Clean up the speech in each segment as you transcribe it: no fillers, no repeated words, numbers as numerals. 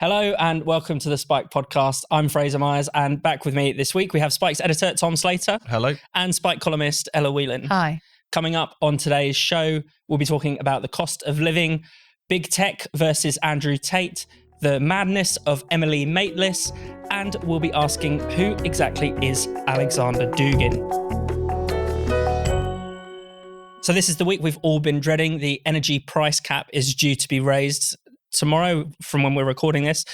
Hello and welcome to the Spike podcast. I'm Fraser Myers, and back with me this week we have Spike's editor Tom Slater. Hello. And Spike columnist Ella Whelan. Hi. Coming up on today's show, we'll be talking about the cost of living, big tech versus Andrew Tate, the madness of Emily Maitlis, and we'll be asking who exactly is Alexander Dugin. So this is the week we've all been dreading. The energy price cap is due to be raised tomorrow from when we're recording this,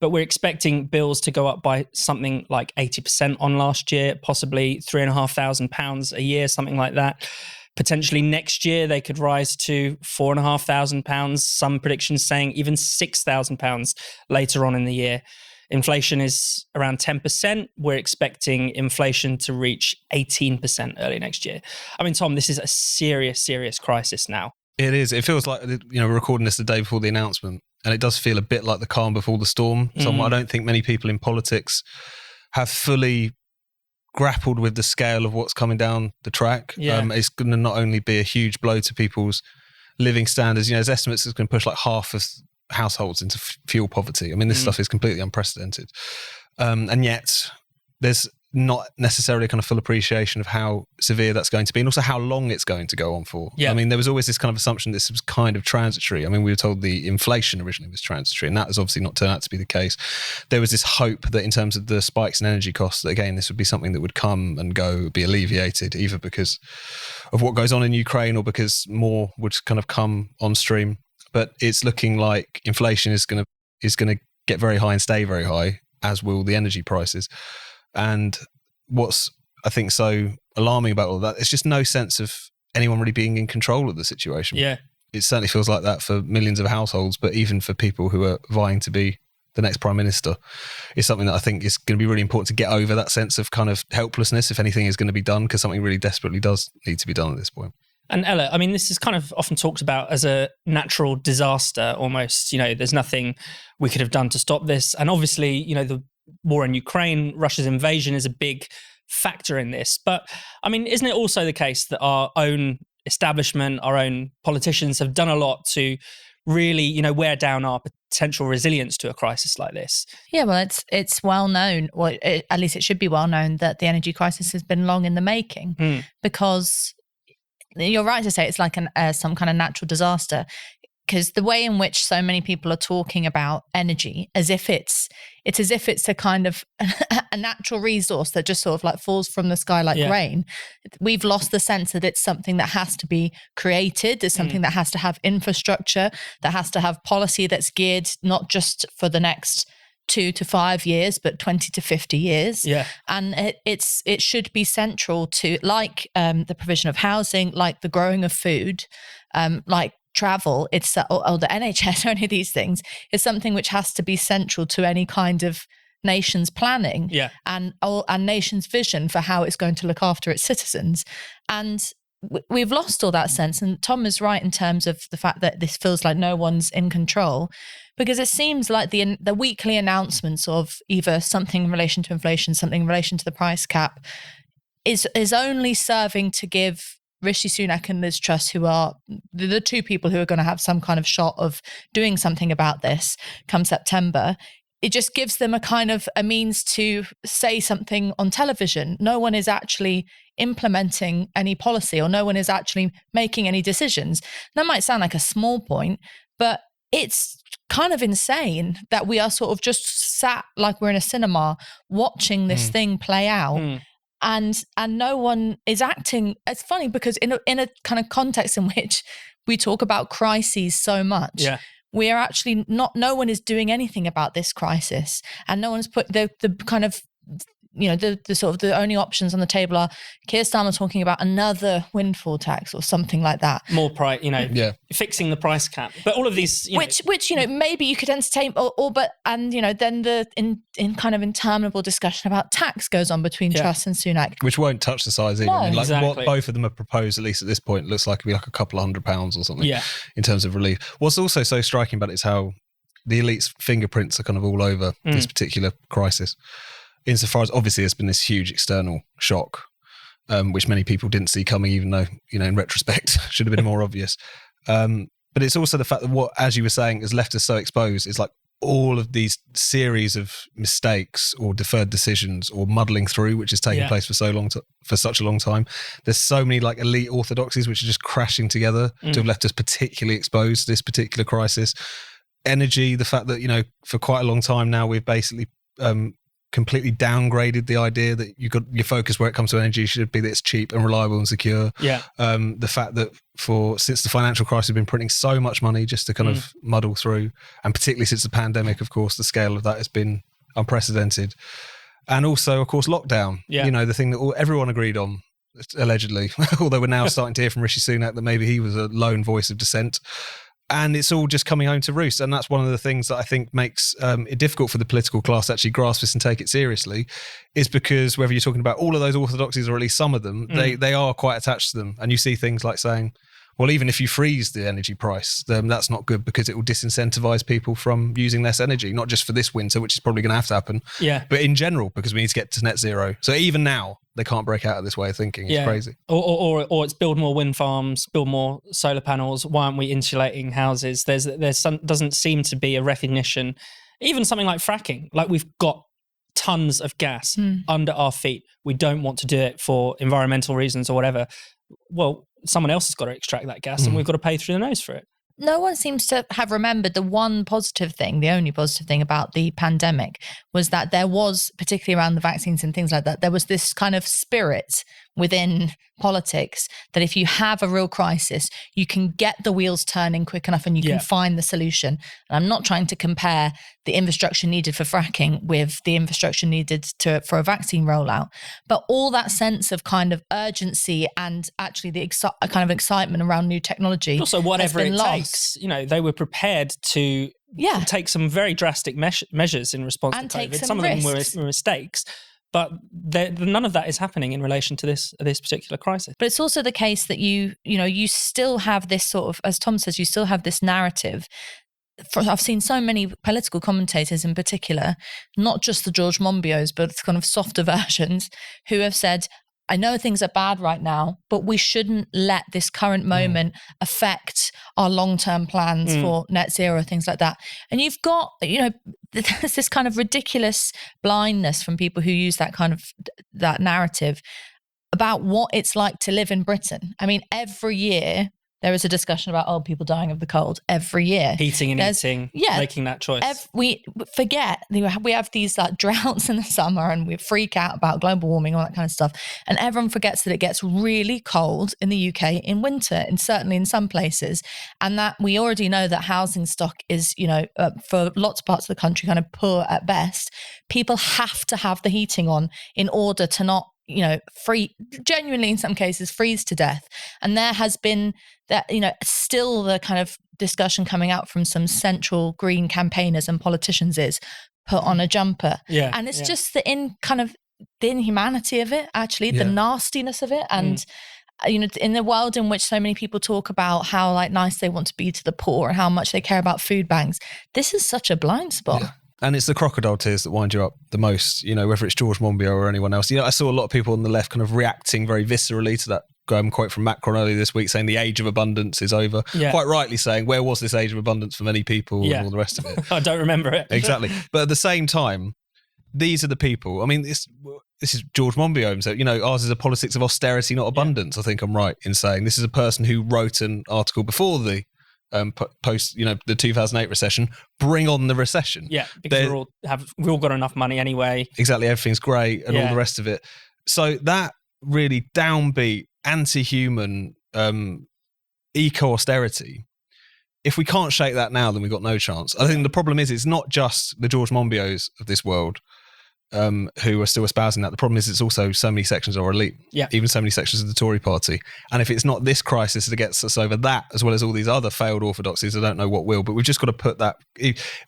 but we're expecting bills to go up by something like 80% on last year, possibly £3,500 a year, something like that. Potentially next year, they could rise to £4,500. Some predictions saying even £6,000 later on in the year. Inflation is around 10%. We're expecting inflation to reach 18% early next year. I mean, Tom, this is a serious, serious crisis now. It is. It feels like, we're recording this the day before the announcement, and it does feel a bit like the calm before the storm. So I don't think many people in politics have fully grappled with the scale of what's coming down the track. Yeah. It's going to not only be a huge blow to people's living standards, there's estimates it's going to push like half of households into fuel poverty. I mean, this stuff is completely unprecedented. And yet there's not necessarily a kind of full appreciation of how severe that's going to be and also how long it's going to go on for. Yeah. I mean, there was always this kind of assumption this was kind of transitory. I mean, we were told the inflation originally was transitory, and that has obviously not turned out to be the case. There was this hope that in terms of the spikes in energy costs, that again, this would be something that would come and go, be alleviated, either because of what goes on in Ukraine or because more would kind of come on stream. But it's looking like inflation is going to get very high and stay very high, as will the energy prices. And what's, I think, so alarming about all of that, it's just no sense of anyone really being in control of the situation. Yeah. It certainly feels like that for millions of households, but even for people who are vying to be the next prime minister, is something that I think is going to be really important to get over, that sense of kind of helplessness if anything is going to be done, because something really desperately does need to be done at this point. And Ella, I mean, this is kind of often talked about as a natural disaster almost. There's nothing we could have done to stop this. And obviously, the war in Ukraine, Russia's invasion is a big factor in this. But I mean, isn't it also the case that our own establishment, our own politicians have done a lot to really, wear down our potential resilience to a crisis like this? Yeah, well, it's well known, at least it should be well known, that the energy crisis has been long in the making, because you're right to say it's like some kind of natural disaster. Because the way in which so many people are talking about energy, as if it's as if it's a kind of a natural resource that just sort of like falls from the sky like rain. We've lost the sense that it's something that has to be created. It's something that has to have infrastructure, that has to have policy that's geared not just for the next 2 to 5 years, but 20 to 50 years. Yeah. And it should be central to, like the provision of housing, like the growing of food, like travel, or the NHS or any of these things, is something which has to be central to any kind of nation's planning and nation's vision for how it's going to look after its citizens. And we've lost all that sense. And Tom is right in terms of the fact that this feels like no one's in control, because it seems like the weekly announcements of either something in relation to inflation, something in relation to the price cap is only serving to give Rishi Sunak and Liz Truss, who are the two people who are going to have some kind of shot of doing something about this come September, it just gives them a kind of a means to say something on television. No one is actually implementing any policy, or no one is actually making any decisions. That might sound like a small point, but it's kind of insane that we are sort of just sat like we're in a cinema watching this thing play out. And no one is acting. It's funny because in a kind of context in which we talk about crises so much, we are actually no one is doing anything about this crisis, and no one's put the kind of, the sort of the only options on the table are Keir Starmer talking about another windfall tax or something like that. More price, fixing the price cap. But all of these, which maybe you could entertain, then the in kind of interminable discussion about tax goes on between Truss and Sunak, which won't touch the size either. No. I mean, exactly. What both of them have proposed, at least at this point, looks like it'd be like a couple of £100 or something in terms of relief. What's also so striking about it is how the elite's fingerprints are kind of all over this particular crisis. Insofar as obviously there's been this huge external shock, which many people didn't see coming, even though, in retrospect, should have been more obvious. But it's also the fact that what, as you were saying, has left us so exposed is like all of these series of mistakes or deferred decisions or muddling through, which has taken place for such a long time. There's so many like elite orthodoxies which are just crashing together to have left us particularly exposed to this particular crisis. Energy, the fact that, you know, for quite a long time now, we've basically completely downgraded the idea that you got your focus where it comes to energy should be that it's cheap and reliable and secure. The fact that since the financial crisis, we've been printing so much money just to kind of muddle through, and particularly since the pandemic, of course, the scale of that has been unprecedented. And also, of course, lockdown. You know, the thing that everyone agreed on, allegedly, although we're now starting to hear from Rishi Sunak that maybe he was a lone voice of dissent. And it's all just coming home to roost. And that's one of the things that I think makes it difficult for the political class to actually grasp this and take it seriously, is because whether you're talking about all of those orthodoxies or at least some of them, they are quite attached to them. And you see things like saying, well, even if you freeze the energy price, then that's not good because it will disincentivize people from using less energy, not just for this winter, which is probably going to have to happen, but in general, because we need to get to net zero. So even now, they can't break out of this way of thinking. It's crazy. Or it's build more wind farms, build more solar panels. Why aren't we insulating houses? There's some, doesn't seem to be a recognition. Even something like fracking, like we've got tons of gas under our feet. We don't want to do it for environmental reasons or whatever. Well, someone else has got to extract that gas and we've got to pay through the nose for it. No one seems to have remembered the one positive thing, the only positive thing about the pandemic was that there was, particularly around the vaccines and things like that, there was this kind of spirit within politics that if you have a real crisis, you can get the wheels turning quick enough and you can find the solution. And I'm not trying to compare the infrastructure needed for fracking with the infrastructure needed for a vaccine rollout, but all that sense of kind of urgency and actually the kind of excitement around new technology. Also, whatever it lost. takes, you know, they were prepared to take some very drastic measures in response to COVID. Some of them were mistakes. But none of that is happening in relation to this particular crisis. But it's also the case that you still have this sort of, as Tom says, you still have this narrative. I've seen so many political commentators in particular, not just the George Monbiot's, but kind of softer versions, who have said, I know things are bad right now, but we shouldn't let this current moment affect our long-term plans for net zero, things like that. And you've got, there's this kind of ridiculous blindness from people who use that narrative about what it's like to live in Britain. I mean, every year there is a discussion about people dying of the cold every year. Heating and eating, making that choice. We forget, we have these droughts in the summer and we freak out about global warming, all that kind of stuff. And everyone forgets that it gets really cold in the UK in winter, and certainly in some places. And that we already know that housing stock is, for lots of parts of the country, kind of poor at best. People have to have the heating on in order to not, genuinely in some cases freeze to death. And there has been that, still the kind of discussion coming out from some central green campaigners and politicians is put on a jumper. And it's just the inhumanity of it, actually, the nastiness of it. And in the world in which so many people talk about how nice they want to be to the poor and how much they care about food banks, this is such a blind spot. And it's the crocodile tears that wind you up the most, whether it's George Monbiot or anyone else. I saw a lot of people on the left kind of reacting very viscerally to that quote from Macron earlier this week, saying the age of abundance is over. Quite rightly saying, where was this age of abundance for many people and all the rest of it? I don't remember it. Exactly. But at the same time, these are the people. I mean, this is George Monbiot. So, ours is a politics of austerity, not abundance. I think I'm right in saying this is a person who wrote an article before the post, the 2008 recession, bring on the recession. Because we all got enough money anyway. Exactly, everything's great and all the rest of it. So that really downbeat, anti-human, eco-austerity, if we can't shake that now, then we've got no chance. I think the problem is it's not just the George Monbiots of this world who are still espousing that. The problem is it's also so many sections of our elite, even so many sections of the Tory party. And if it's not this crisis that gets us over that, as well as all these other failed orthodoxies, I don't know what will, but we've just got to put that,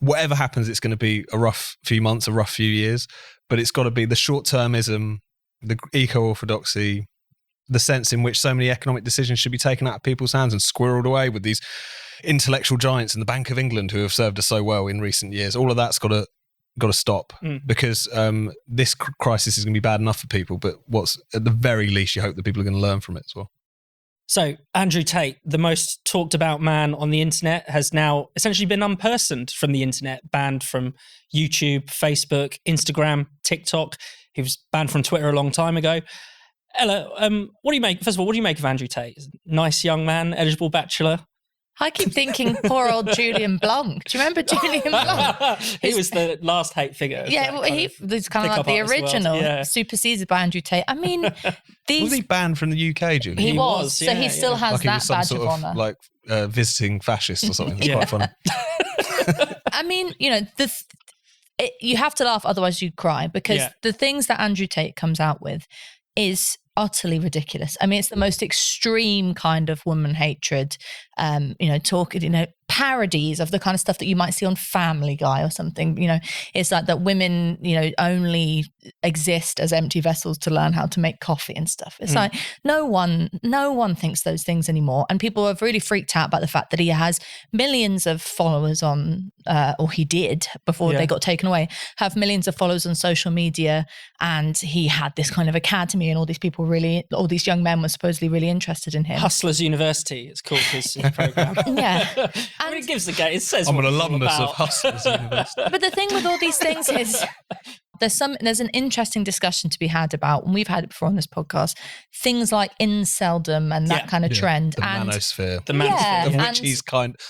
whatever happens, it's going to be a rough few months, a rough few years, but it's got to be the short-termism, the eco-orthodoxy, the sense in which so many economic decisions should be taken out of people's hands and squirreled away with these intellectual giants in the Bank of England who have served us so well in recent years. All of that's got to stop because this crisis is going to be bad enough for people, but what's at the very least you hope that people are going to learn from it as well. So Andrew Tate, the most talked about man on the internet, has now essentially been unpersoned from the internet, banned from YouTube, Facebook, Instagram, TikTok. He was banned from Twitter a long time ago. Ella, what do you make? First of all, what do you make of Andrew Tate? Nice young man, eligible bachelor. I keep thinking poor old Julian Blanc. Do you remember Julian Blanc? He was the last Hate figure. Yeah, well, he was kind of like the original, superseded by Andrew Tate. I mean, was he banned from the UK, Julian? He was, so he still has like that badge of honour. Like visiting fascist or something. It's quite funny. I mean, you know, you have to laugh, otherwise you'd cry, because the things that Andrew Tate comes out with is utterly ridiculous. I mean, it's the most extreme kind of woman hatred, parodies of the kind of stuff that you might see on Family Guy or something. You know, it's like that women, only exist as empty vessels to learn how to make coffee and stuff. It's like no one thinks those things anymore. And people have really freaked out about the fact that he has millions of followers on, or he did before they got taken away, have millions of followers on social media. And he had this kind of academy and all these young men were supposedly really interested in him. Hustlers University, it's called his program. Yeah. I mean, it gives the game. It says I'm an alumnus of Hustlers University. But the thing with all these things is there's an interesting discussion to be had about, and we've had it before on this podcast, things like inceldom and that kind of trend. The manosphere. The manosphere. Of which he's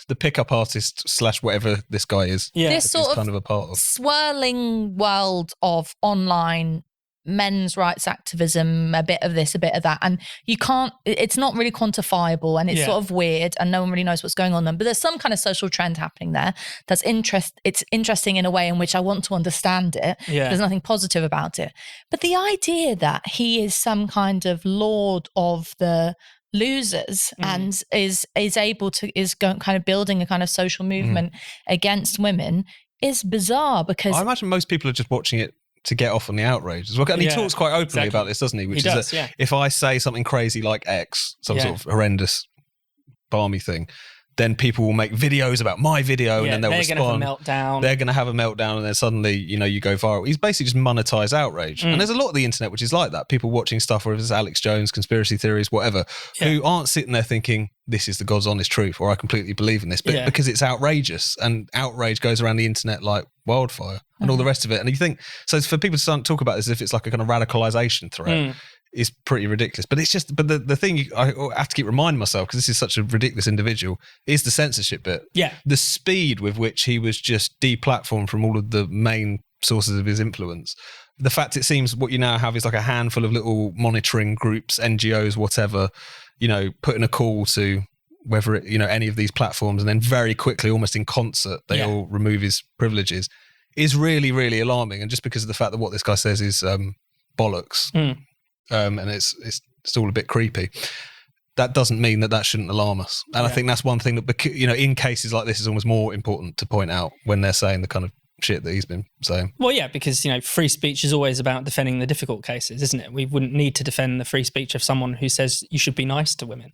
the pickup artist / whatever this guy is. Yeah. This sort of kind of a part of swirling world of online men's rights activism, a bit of this, a bit of that, and it's not really quantifiable, and it's sort of weird, and no one really knows what's going on then. But there's some kind of social trend happening there that's it's interesting in a way in which I want to understand it. There's nothing positive about it, but the idea that he is some kind of lord of the losers and is kind of building a kind of social movement against women is bizarre, because I imagine most people are just watching it to get off on the outrage as well. And he talks quite openly about this, doesn't he? Which is that if I say something crazy like X, some sort of horrendous, balmy thing, then people will make videos about my video and then they'll respond. They're going to have a meltdown and then suddenly, you go viral. He's basically just monetized outrage. And there's a lot of the internet which is like that. People watching stuff, whether it's Alex Jones, conspiracy theories, whatever, who aren't sitting there thinking, this is the God's honest truth, or I completely believe in this, but because it's outrageous, and outrage goes around the internet like wildfire and all the rest of it. And you think, so for people to start to talk about this as if it's like a kind of radicalization threat is pretty ridiculous. But it's just, but the thing I have to keep reminding myself, because this is such a ridiculous individual, is the censorship bit. Yeah. The speed with which he was just deplatformed from all of the main sources of his influence. The fact it seems what you now have is like a handful of little monitoring groups, NGOs, whatever, putting a call to whether it, any of these platforms, and then very quickly, almost in concert, they all remove his privileges, is really, really alarming. And just because of the fact that what this guy says is bollocks, and it's all a bit creepy, that doesn't mean that shouldn't alarm us. And I think that's one thing that, in cases like this is almost more important to point out when they're saying the kind of shit that he's been saying. Well, yeah, because, free speech is always about defending the difficult cases, isn't it? We wouldn't need to defend the free speech of someone who says you should be nice to women.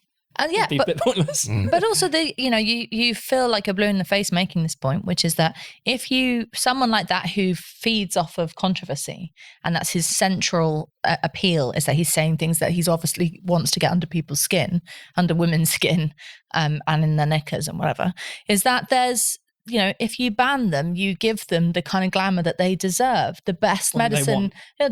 Yeah, be a bit pointless. But also you feel like you're blue in the face making this point, which is that if someone like that who feeds off of controversy, and that's his central appeal, is that he's saying things that he's obviously wants to get under people's skin, under women's skin, and in their knickers and whatever, is that there's, if you ban them, you give them the kind of glamour that they deserve, the best medicine that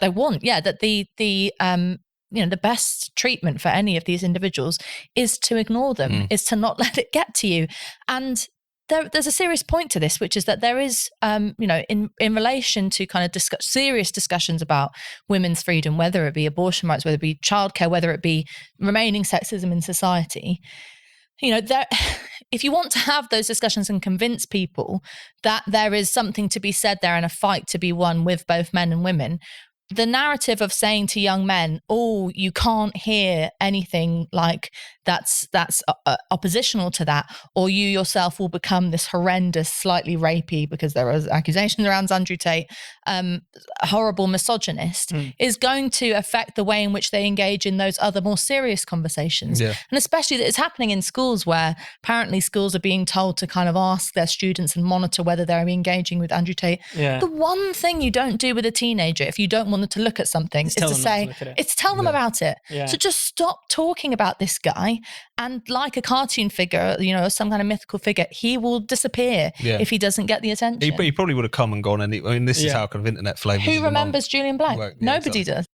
they want. Yeah, that the best treatment for any of these individuals is to ignore them, is to not let it get to you. And there's a serious point to this, which is that there is, in relation to kind of serious discussions about women's freedom, whether it be abortion rights, whether it be childcare, whether it be remaining sexism in society, if you want to have those discussions and convince people that there is something to be said there and a fight to be won with both men and women, the narrative of saying to young men, oh, you can't hear anything like that's oppositional to that, or you yourself will become this horrendous, slightly rapey, because there are accusations around Andrew Tate, horrible misogynist, is going to affect the way in which they engage in those other more serious conversations. Yeah. And especially that it's happening in schools, where apparently schools are being told to kind of ask their students and monitor whether they're engaging with Andrew Tate. Yeah. The one thing you don't do with a teenager, if you don't want corner to look at something is to say, it's tell them about it. Yeah. So just stop talking about this guy, and like a cartoon figure, you know, some kind of mythical figure, he will disappear if he doesn't get the attention. He probably would have come and gone. This is how kind of internet flavors. Who remembers Julian Blank? Nobody does.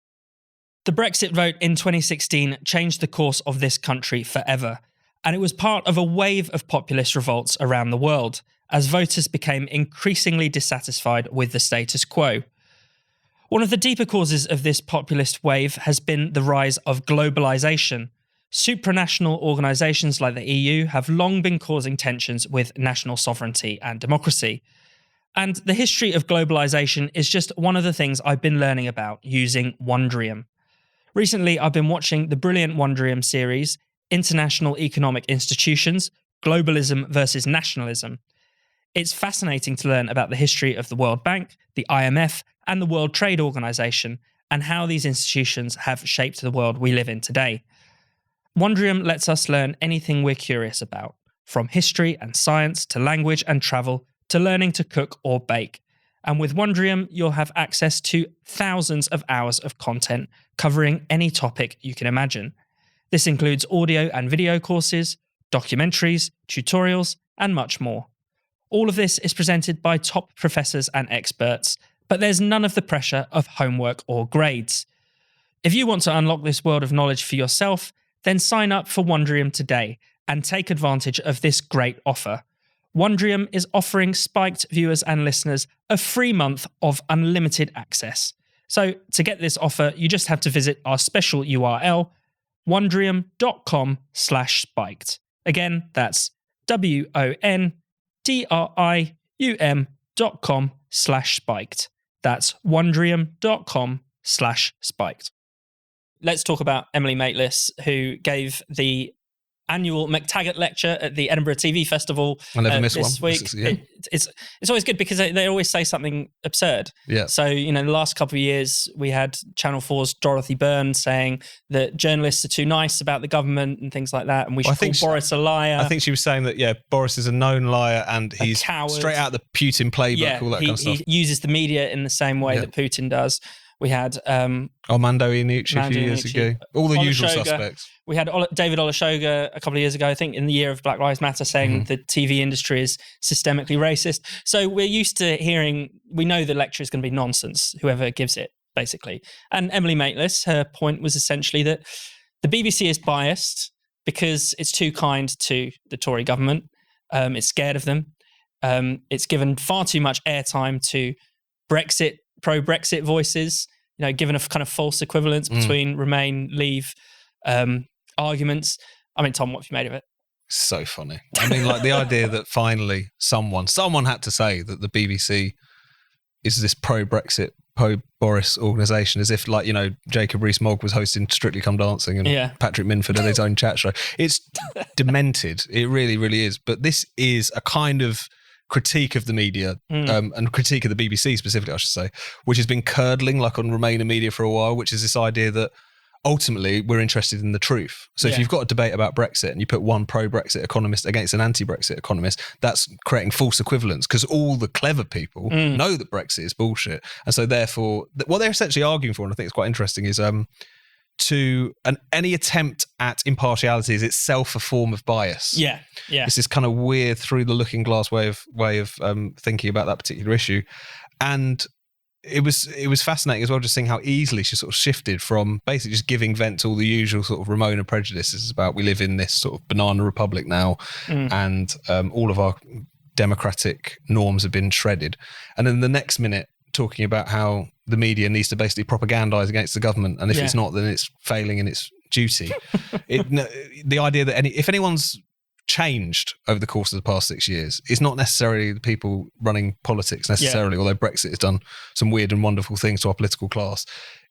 The Brexit vote in 2016 changed the course of this country forever, and it was part of a wave of populist revolts around the world, as voters became increasingly dissatisfied with the status quo. One of the deeper causes of this populist wave has been the rise of globalisation. Supranational organisations like the EU have long been causing tensions with national sovereignty and democracy. And the history of globalisation is just one of the things I've been learning about using Wondrium. Recently, I've been watching the brilliant Wondrium series, International Economic Institutions, Globalism versus Nationalism. It's fascinating to learn about the history of the World Bank, the IMF, and the World Trade Organization, and how these institutions have shaped the world we live in today. Wondrium lets us learn anything we're curious about, from history and science to language and travel to learning to cook or bake. And with Wondrium, you'll have access to thousands of hours of content covering any topic you can imagine. This includes audio and video courses, documentaries, tutorials, and much more. All of this is presented by top professors and experts, but there's none of the pressure of homework or grades. If you want to unlock this world of knowledge for yourself, then sign up for Wondrium today and take advantage of this great offer. Wondrium is offering Spiked viewers and listeners a free month of unlimited access. So to get this offer, you just have to visit our special URL, wondrium.com/spiked. Again, that's wondrium.com/spiked. That's wondrium.com/spiked. Let's talk about Emily Maitlis, who gave the annual McTaggart lecture at the Edinburgh TV Festival this week. It's always good because they always say something absurd. Yeah. So, you know, the last couple of years we had Channel 4's Dorothy Byrne saying that journalists are too nice about the government and things like that, and we should call Boris a liar. I think she was saying that, Boris is a known liar and he's straight out of the Putin playbook, all that kind of stuff. He uses the media in the same way that Putin does. We had Armando Iannucci a few years ago. All the usual suspects. We had David Olusoga a couple of years ago, I think in the year of Black Lives Matter, saying the TV industry is systemically racist. So we're used to we know the lecture is going to be nonsense, whoever gives it, basically. And Emily Maitlis, her point was essentially that the BBC is biased because it's too kind to the Tory government. It's scared of them. It's given far too much airtime to pro-Brexit voices, given a kind of false equivalence between Remain, Leave arguments. I mean, Tom, what have you made of it? So funny. I mean, like the idea that finally someone had to say that the BBC is this pro-Brexit, pro-Boris organisation, as if Jacob Rees-Mogg was hosting Strictly Come Dancing and Patrick Minford had his own chat show. It's demented. It really, really is. But this is a kind of critique of the media and critique of the BBC specifically, I should say, which has been curdling on Remain and Media for a while, which is this idea that ultimately we're interested in the truth. So if you've got a debate about Brexit and you put one pro-Brexit economist against an anti-Brexit economist, that's creating false equivalence because all the clever people know that Brexit is bullshit. And so therefore, what they're essentially arguing for, and I think it's quite interesting, is any attempt at impartiality is itself a form of bias. Yeah. This is kind of weird through the looking glass way of thinking about that particular issue, and it was fascinating as well, just seeing how easily she sort of shifted from basically just giving vent to all the usual sort of Ramona prejudices about we live in this sort of banana republic now, and all of our democratic norms have been shredded, and then the next minute talking about how the media needs to basically propagandize against the government, and if it's not, then it's failing in its duty. The idea that if anyone's changed over the course of the past 6 years, it's not necessarily the people running politics necessarily, although Brexit has done some weird and wonderful things to our political class.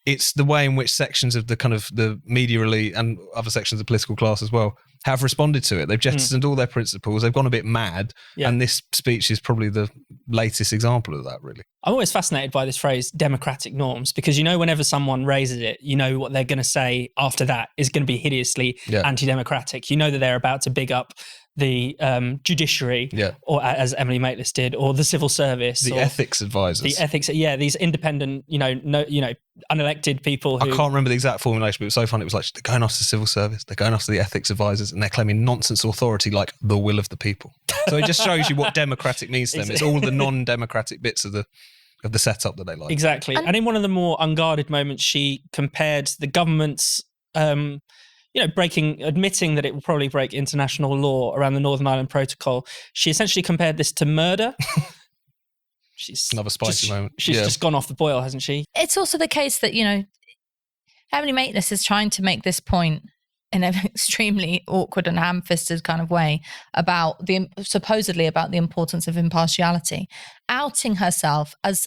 It's the way in which sections of the kind of the media elite and other sections of the political class as well have responded to it. They've jettisoned all their principles. They've gone a bit mad. And this speech is probably the latest example of that, really. I'm always fascinated by this phrase, democratic norms, because whenever someone raises it, what they're going to say after that is going to be hideously anti-democratic. That they're about to big up the judiciary, or as Emily Maitlis did, or the civil service, the ethics advisors, these independent, unelected people. I can't remember the exact formulation, but it was so fun. It was like they're going after the civil service, they're going after the ethics advisors, and they're claiming nonsense authority like the will of the people. So it just shows you what democratic means to them. It's all the non-democratic bits of the setup that they like. Exactly. And in one of the more unguarded moments, she compared the government's admitting that it will probably break international law around the Northern Ireland Protocol. She essentially compared this to murder. She's another spicy moment. She's just gone off the boil, hasn't she? It's also the case that, Emily Maitlis is trying to make this point in an extremely awkward and ham-fisted kind of way supposedly about the importance of impartiality, outing herself as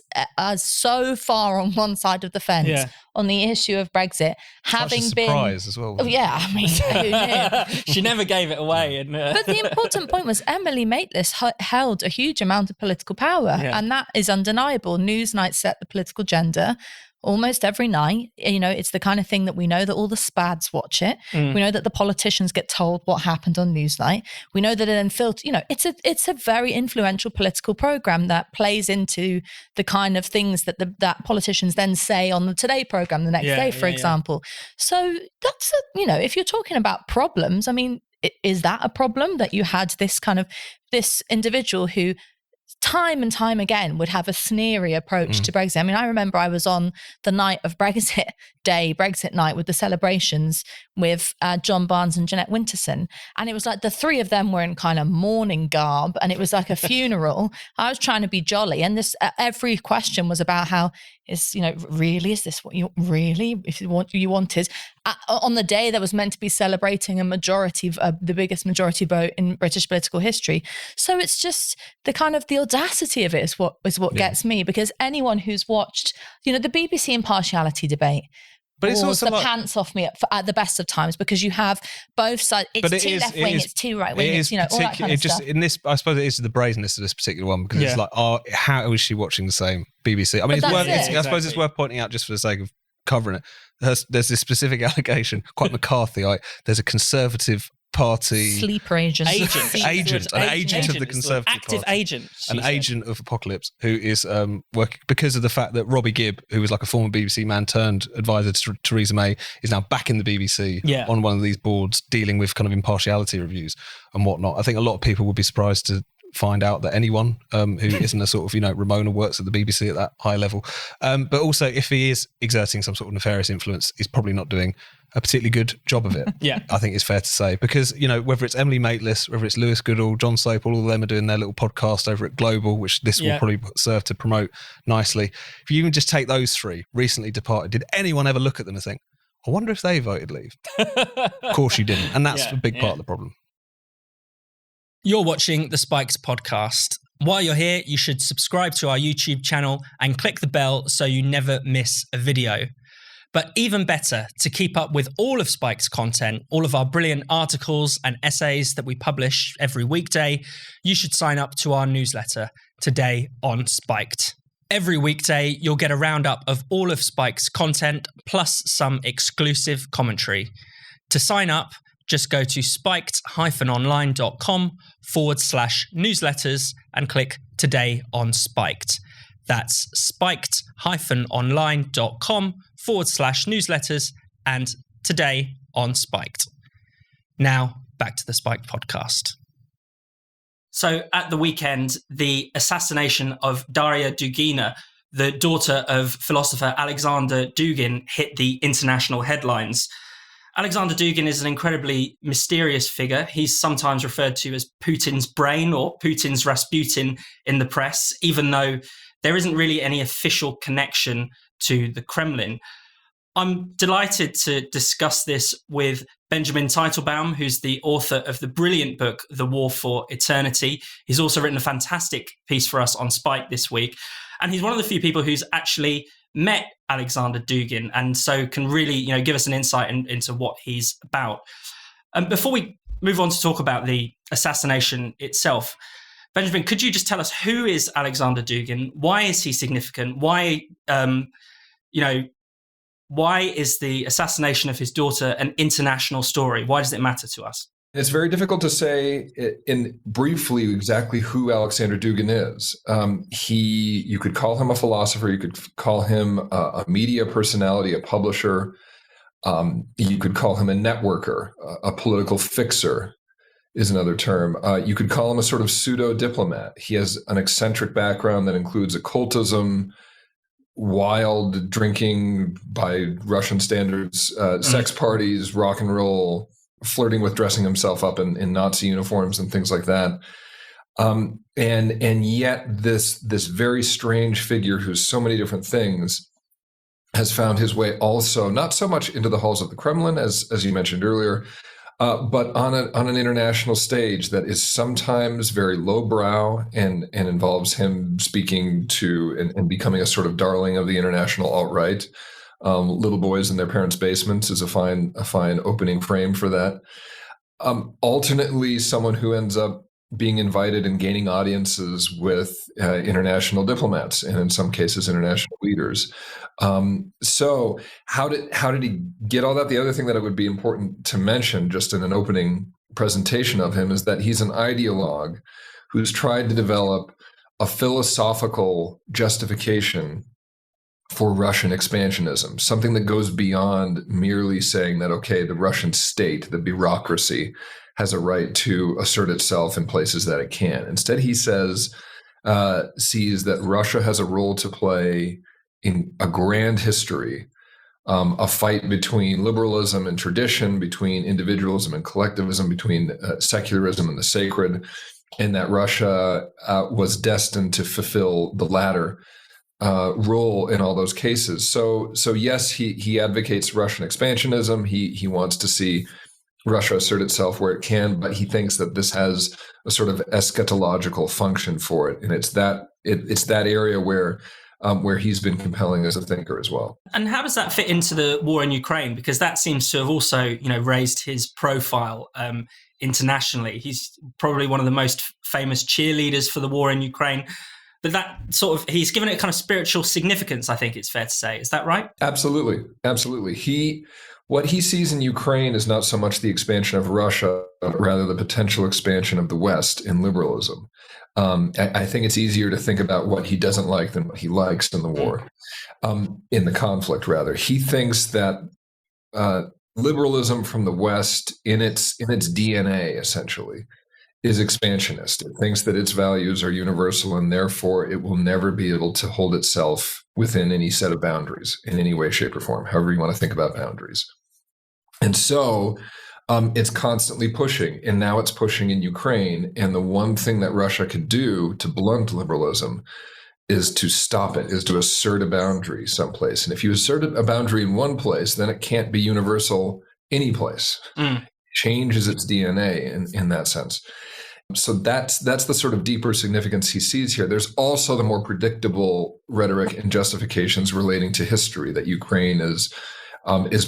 so far on one side of the fence on the issue of Brexit, having Such a surprise as well. Yeah, I mean, who knew? She never gave it away. But the important point was Emily Maitlis held a huge amount of political power, and that is undeniable. Newsnight set the political agenda almost every night. It's the kind of thing that we know that all the spads watch it. We know that the politicians get told what happened on Newsnight. We know that it then it's a very influential political program that plays into the kind of things that that politicians then say on the Today program the next day, for example. So that's if you're talking about problems, I mean, is that a problem that you had this individual who time and time again would have a sneery approach to Brexit? I mean, I remember I was on the night of Brexit Day, Brexit night, with the celebrations with John Barnes and Jeanette Winterson. And it was like the three of them were in kind of mourning garb, and it was like a funeral. I was trying to be jolly. And this every question was about how is this what you really, if you wanted. On the day that was meant to be celebrating a majority, the biggest majority vote in British political history. So it's just the audacity of it is what gets me, because anyone who's watched, the BBC impartiality debate, but it's also the pants off me at the best of times, because you have both sides. It's too left wing, it's too right wing, it's all that kind of stuff. In this, I suppose it is the brazenness of this particular one, because it's like, how is she watching the same BBC? I mean, I suppose it's worth pointing out, just for the sake of covering it. There's this specific allegation, quite McCarthyite. There's a Conservative Party sleeper agent of the Conservative active Party, agent of apocalypse, who is working because of the fact that Robbie Gibb, who was like a former BBC man turned advisor to Theresa May, is now back in the BBC on one of these boards dealing with kind of impartiality reviews and whatnot. I think a lot of people would be surprised to find out that anyone who isn't a sort of Ramona works at the BBC at that high level, but also if he is exerting some sort of nefarious influence, he's probably not doing a particularly good job of it. I think it's fair to say, because whether it's Emily Maitlis, whether it's Lewis Goodall, John Soap, all of them are doing their little podcast over at Global, which this will probably serve to promote nicely. If you even just take those three recently departed, did anyone ever look at them and think, I wonder if they voted leave? Of course you didn't, and that's a big part of the problem. You're watching the Spiked podcast. While you're here, you should subscribe to our YouTube channel and click the bell so you never miss a video. But even better, to keep up with all of Spike's content, all of our brilliant articles and essays that we publish every weekday, you should sign up to our newsletter, Today on Spiked. Every weekday, you'll get a roundup of all of Spike's content, plus some exclusive commentary. To sign up, just go to spiked-online.com/newsletters and click Today on Spiked. That's spiked-online.com/newsletters and Today on Spiked. Now, back to the Spiked podcast. So at the weekend, the assassination of Daria Dugina, the daughter of philosopher Alexander Dugin, hit the international headlines. Alexander Dugin is an incredibly mysterious figure. He's sometimes referred to as Putin's brain or Putin's Rasputin in the press, even though there isn't really any official connection to the Kremlin. I'm delighted to discuss this with Benjamin Teitelbaum, who's the author of the brilliant book, The War for Eternity. He's also written a fantastic piece for us on Spike this week. And he's one of the few people who's actually met Alexander Dugin, and so can really, give us an insight into what he's about. Before we move on to talk about the assassination itself, Benjamin, could you just tell us, who is Alexander Dugin? Why is he significant? Why is the assassination of his daughter an international story? Why does it matter to us? It's very difficult to say in briefly exactly who Alexander Dugin is. You could call him a philosopher, you could call him a media personality, a publisher. You could call him a networker, a political fixer is another term. You could call him a sort of pseudo-diplomat. He has an eccentric background that includes occultism, wild drinking by Russian standards, sex parties, rock and roll, flirting with dressing himself up in Nazi uniforms and things like that. And yet this very strange figure who's so many different things has found his way also not so much into the halls of the Kremlin as you mentioned earlier, but on an international stage that is sometimes very lowbrow and involves him speaking to and becoming a sort of darling of the international alt-right. Little boys in their parents' basements is a fine opening frame for that. Alternately, someone who ends up being invited and gaining audiences with international diplomats and in some cases international leaders. So how did he get all that? The other thing that it would be important to mention just in an opening presentation of him is that he's an ideologue who's tried to develop a philosophical justification for Russian expansionism, something that goes beyond merely saying that, okay, the Russian state, the bureaucracy, has a right to assert itself in places that it can. Instead, he sees that Russia has a role to play in a grand history, a fight between liberalism and tradition, between individualism and collectivism, between secularism and the sacred, and that Russia was destined to fulfill the latter role in all those cases. So yes, he advocates Russian expansionism. He wants to see Russia assert itself where it can, but he thinks that this has a sort of eschatological function for it, and it's that area where he's been compelling as a thinker as well. And how does that fit into the war in Ukraine? Because that seems to have also, raised his profile internationally. He's probably one of the most famous cheerleaders for the war in Ukraine. But that sort of, he's given it kind of spiritual significance, I think it's fair to say. Is that right? Absolutely. What he sees in Ukraine is not so much the expansion of Russia, but rather the potential expansion of the West in liberalism. I think it's easier to think about what he doesn't like than what he likes in the war, in the conflict, rather. He thinks that liberalism from the West, in its DNA, essentially, is expansionist. It thinks that its values are universal and therefore it will never be able to hold itself within any set of boundaries in any way, shape, or form, however you want to think about boundaries. And so it's constantly pushing, and now it's pushing in Ukraine. And the one thing that Russia could do to blunt liberalism is to stop it, is to assert a boundary someplace. And if you assert a boundary in one place, then it can't be universal any place. It changes its DNA in that sense. So that's the sort of deeper significance he sees here. There's also the more predictable rhetoric and justifications relating to history, that Ukraine is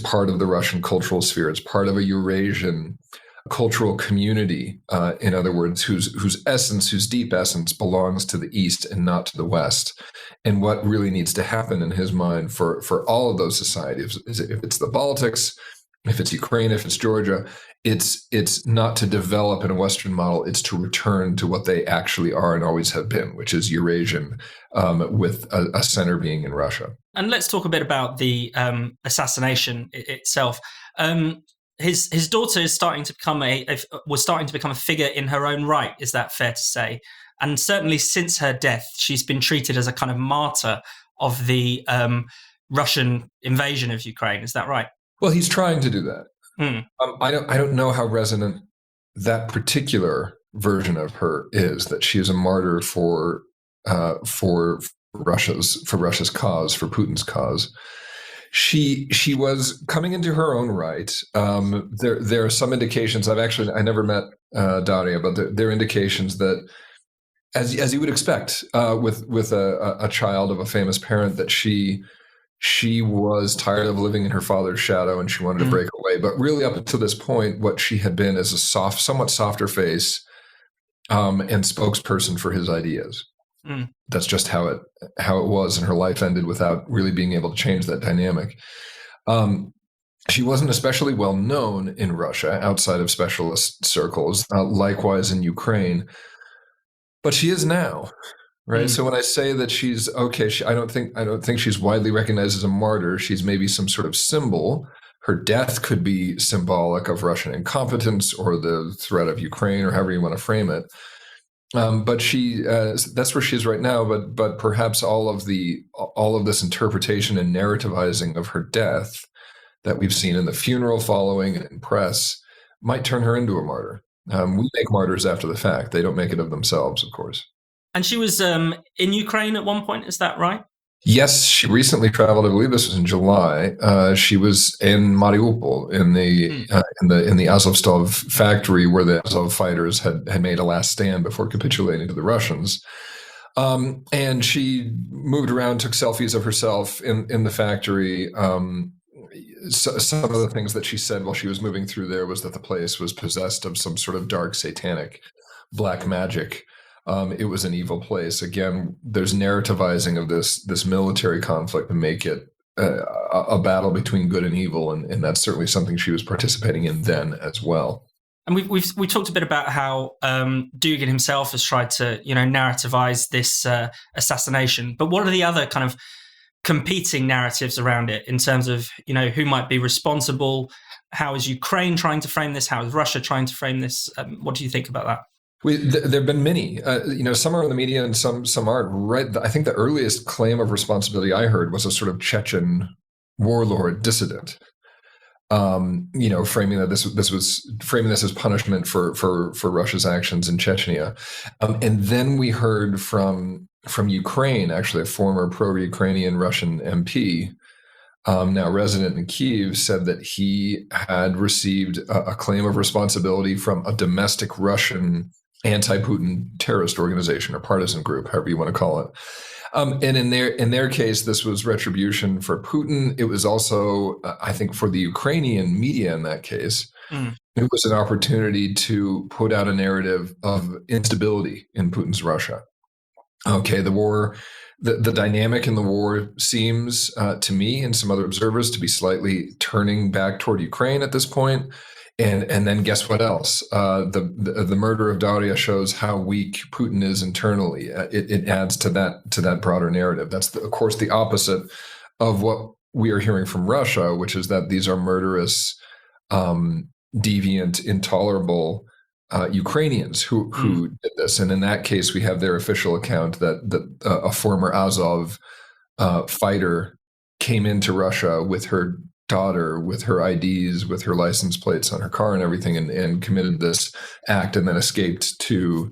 part of the Russian cultural sphere. It's part of a Eurasian cultural community, in other words, whose deep essence belongs to the East and not to the West. And what really needs to happen in his mind for all of those societies is, if it's the Baltics, if it's Ukraine, if it's Georgia, it's not to develop in a Western model, it's to return to what they actually are and always have been, which is Eurasian, with a center being in Russia. And let's talk a bit about the assassination itself. His daughter is starting to become a figure in her own right. Is that fair to say? And certainly since her death, she's been treated as a kind of martyr of the Russian invasion of Ukraine. Is that right? Well, he's trying to do that. I don't know how resonant that particular version of her is, that she is a martyr for Russia's cause, for Putin's cause. She was coming into her own right. There are some indications. I never met Daria, but there are indications that, as you would expect, with a child of a famous parent, that she was tired of living in her father's shadow and she wanted to break away. But really, up until this point, what she had been is a somewhat softer face and spokesperson for his ideas. That's just how it was, and her life ended without really being able to change that dynamic. She wasn't especially well known in Russia outside of specialist circles, likewise in Ukraine, but she is now. Right. So when I say that she's okay, I don't think she's widely recognized as a martyr. She's maybe some sort of symbol. Her death could be symbolic of Russian incompetence or the threat of Ukraine, or however you want to frame it. But that's where she is right now. But perhaps all of this interpretation and narrativizing of her death that we've seen in the funeral following and in press might turn her into a martyr. We make martyrs after the fact. They don't make it of themselves, of course. And she was in Ukraine at one point, is that right? Yes, she recently traveled. I believe this was in July. She was in Mariupol in the Azovstal factory where the Azov fighters had made a last stand before capitulating to the Russians. And she moved around, took selfies of herself in the factory. So some of the things that she said while she was moving through there was that the place was possessed of some sort of dark satanic black magic. It was an evil place. Again, there's narrativizing of this military conflict to make it a battle between good and evil, and that's certainly something she was participating in then as well. And we talked a bit about how Dugin himself has tried to narrativize this assassination. But what are the other kind of competing narratives around it in terms of who might be responsible? How is Ukraine trying to frame this? How is Russia trying to frame this? What do you think about that? There have been many. Some are in the media and some aren't. Right. I think the earliest claim of responsibility I heard was a sort of Chechen warlord dissident. Framing that this was framing this as punishment for Russia's actions in Chechnya, and then we heard from Ukraine, actually a former pro-Ukrainian Russian MP, now resident in Kyiv, said that he had received a claim of responsibility from a domestic Russian anti-Putin terrorist organization or partisan group, however you want to call it. And in their case, this was retribution for Putin. It was also, I think, for the Ukrainian media in that case, it was an opportunity to put out a narrative of instability in Putin's Russia. Okay, the war, the dynamic in the war seems to me and some other observers to be slightly turning back toward Ukraine at this point. And then guess what else? The murder of Daria shows how weak Putin is internally. It adds to that broader narrative. That's of course the opposite of what we are hearing from Russia, which is that these are murderous, deviant, intolerable Ukrainians who did this. And in that case, we have their official account that a former Azov fighter came into Russia with her daughter, with her IDs, with her license plates on her car and everything, and committed this act and then escaped to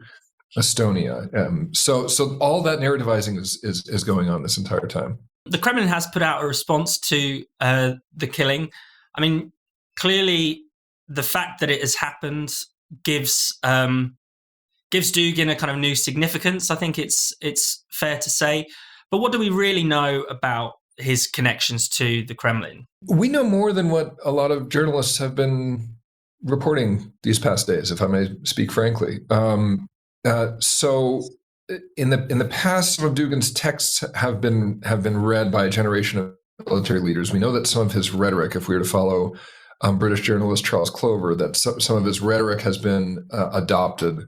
Estonia. So all that narrativizing is going on this entire time. The Kremlin has put out a response to the killing. I mean, clearly the fact that it has happened gives Dugin a kind of new significance. I think it's fair to say. But what do we really know about his connections to the Kremlin? We know more than what a lot of journalists have been reporting these past days, if I may speak frankly. So in the past, some of Dugin's texts have been read by a generation of military leaders. We know that some of his rhetoric, if we were to follow British journalist Charles Clover, that some of his rhetoric has been adopted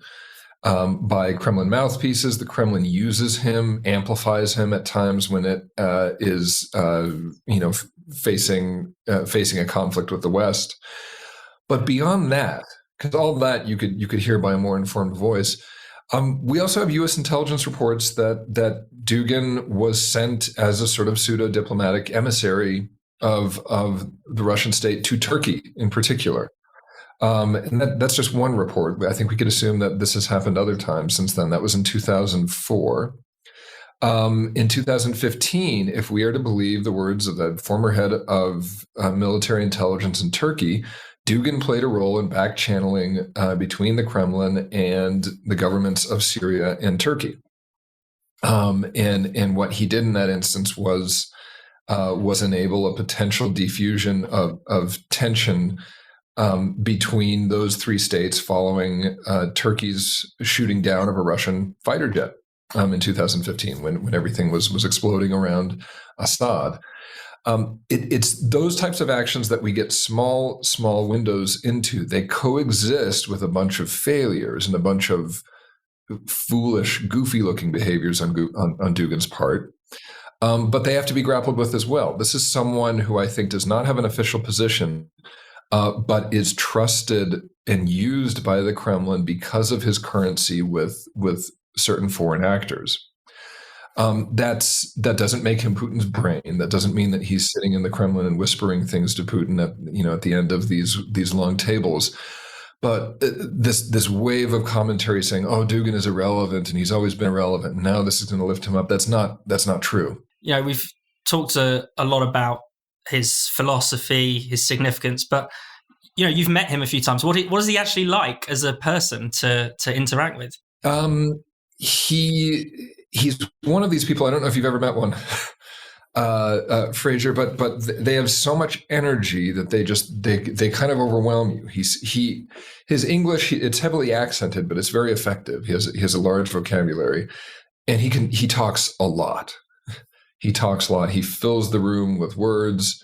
by Kremlin mouthpieces. The Kremlin uses him, amplifies him at times when it is, facing a conflict with the West. But beyond that, because all that you could hear by a more informed voice. We also have U.S. intelligence reports that Dugin was sent as a sort of pseudo-diplomatic emissary of the Russian state to Turkey in particular. And that's just one report. I think we could assume that this has happened other times since then. That was in 2004. In 2015, if we are to believe the words of the former head of military intelligence in Turkey, Dugin played a role in back-channeling between the Kremlin and the governments of Syria and Turkey. And what he did in that instance was enable a potential diffusion of tension between those three states following Turkey's shooting down of a Russian fighter jet in 2015 when everything was exploding around Assad. It's those types of actions that we get small windows into. They coexist with a bunch of failures and a bunch of foolish, goofy-looking behaviors on Dugin's part. But they have to be grappled with as well. This is someone who I think does not have an official position, but is trusted and used by the Kremlin because of his currency with certain foreign actors. That doesn't make him Putin's brain. That doesn't mean that he's sitting in the Kremlin and whispering things to Putin at the end of these long tables. But this wave of commentary saying, "Oh, Dugin is irrelevant and he's always been irrelevant, and now this is going to lift him up," that's not true. We've talked a lot about his philosophy, his significance, but you've met him a few times. What is he actually like as a person to interact with? He's one of these people. I don't know if you've ever met one, Fraser, but they have so much energy that they kind of overwhelm you. His English, it's heavily accented, but it's very effective. He has a large vocabulary, and he talks a lot. He talks a lot. He fills the room with words.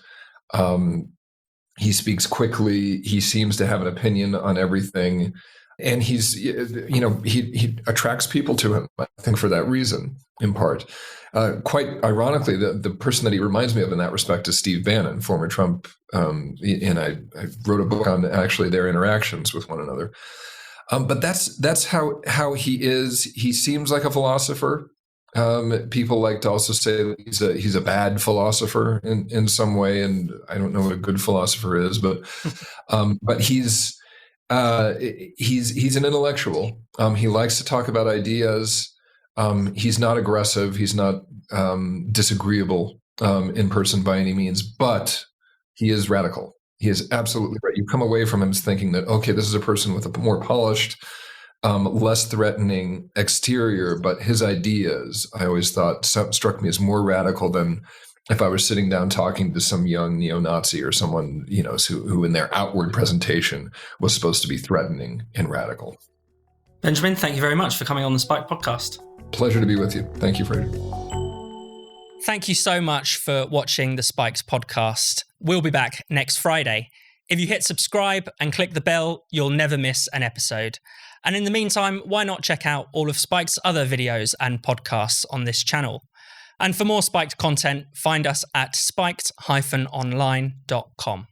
He speaks quickly. He seems to have an opinion on everything. And he attracts people to him, I think, for that reason, in part. Quite ironically, the person that he reminds me of in that respect is Steve Bannon, former Trump. And I wrote a book on actually their interactions with one another. But that's how he is. He seems like a philosopher. People like to also say that he's a bad philosopher in some way, and I don't know what a good philosopher is, but he's an intellectual. He likes to talk about ideas. He's not aggressive. He's not disagreeable in person by any means, but he is radical. He is absolutely right. You come away from him thinking that, okay, this is a person with a more polished, less threatening exterior, but his ideas, I always thought, struck me as more radical than if I was sitting down talking to some young neo-Nazi or someone, who in their outward presentation was supposed to be threatening and radical. Benjamin, thank you very much for coming on the Spike podcast. Pleasure to be with you. Thank you, Fraser. Thank you so much for watching the Spiked podcast. We'll be back next Friday. If you hit subscribe and click the bell, you'll never miss an episode. And in the meantime, why not check out all of Spike's other videos and podcasts on this channel? And for more Spiked content, find us at spiked-online.com.